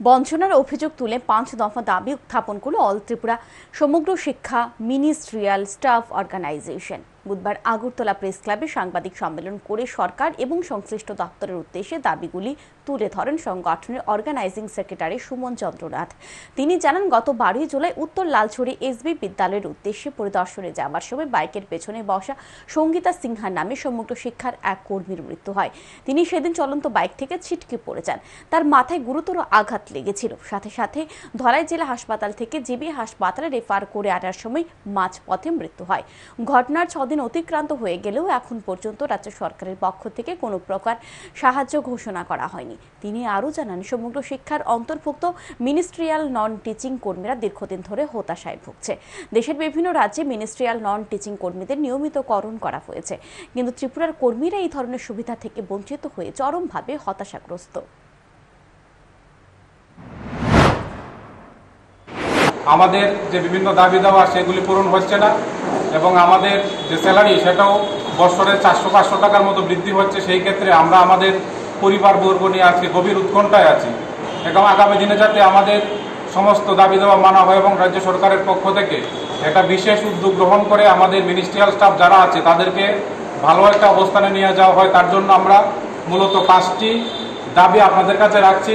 বঞ্চনার অভিযোগ তুলে ৫ দফা দাবি উত্থাপন করল অল ত্রিপুরা সমগ্র শিক্ষা মিনিস্ট্রিয়াল স্টাফ অর্গানাইজেশন। বুধবার আগরতলা প্রেস ক্লাবে সাংবাদিক সম্মেলন করে সরকার এবং সংশ্লিষ্ট দপ্তরের উদ্দেশ্যে দাবিগুলি তুলে ধরেন সংগঠনের অর্গানাইজিং সেক্রেটারি সুমন চন্দ্রনাথ। তিনি জানান, গত ১২ জুলাই উত্তর লালছড়ি এসবি বিদ্যালয়ের উদ্দেশ্যে পরিদর্শনে যাওয়ার সময় বাইকের পেছনে বসা সঙ্গীতা সিনহার নামে সমগ্র শিক্ষার এক কর্মীর মৃত্যু হয়। তিনি সেদিন চলন্ত বাইক থেকে ছিটকে পড়ে যান। তার মাথায় গুরুতর আঘাত লেগেছিল। সাথে সাথে ধলাই জেলা হাসপাতাল থেকে জিবি হাসপাতালে রেফার করে আনার সময় মাঝপথে মৃত্যু হয়। ঘটনার ৬ দিন অতিক্রান্ত হয়ে গেলেও এখন পর্যন্ত রাজ্য সরকারের পক্ষ থেকে কোনো প্রকার সাহায্য ঘোষণা করা হয়নি। তিনি আরও জানান, সমগ্র শিক্ষার অন্তর্ভুক্ত মিনিস্ট্রিয়াল নন টিচিং কর্মীরা দীর্ঘদিন ধরে হতাশায় ভুগছে। দেশের বিভিন্ন রাজ্যে মিনিস্ট্রিয়াল নন টিচিং কর্মীদের নিয়মিতকরণ করা হয়েছে, কিন্তু ত্রিপুরার কর্মীরা এই ধরনের সুবিধা থেকে বঞ্চিত হয়ে চরমভাবে হতাশাগ্রস্ত। আমাদের যে বিভিন্ন দাবি দেওয়া সেগুলি পূরণ হচ্ছে না এবং আমাদের যে স্যালারি সেটাও বছরে ৪০০-৫০০ টাকার মতো বৃদ্ধি হচ্ছে। সেই ক্ষেত্রে আমরা আমাদের পরিবারবর্গ নিয়ে আজকে গভীর উৎকণ্ঠায় আছি এবং আগামী দিনে যাতে আমাদের সমস্ত দাবি দেওয়া মানা হয় এবং রাজ্য সরকারের পক্ষ থেকে একটা বিশেষ উদ্যোগ গ্রহণ করে আমাদের মিনিস্ট্রিয়াল স্টাফ যারা আছে তাদেরকে ভালো একটা অবস্থানে নিয়ে যাওয়া হয়। তার জন্য আমরা মূলত ৫টি দাবি আপনাদের কাছে রাখছি।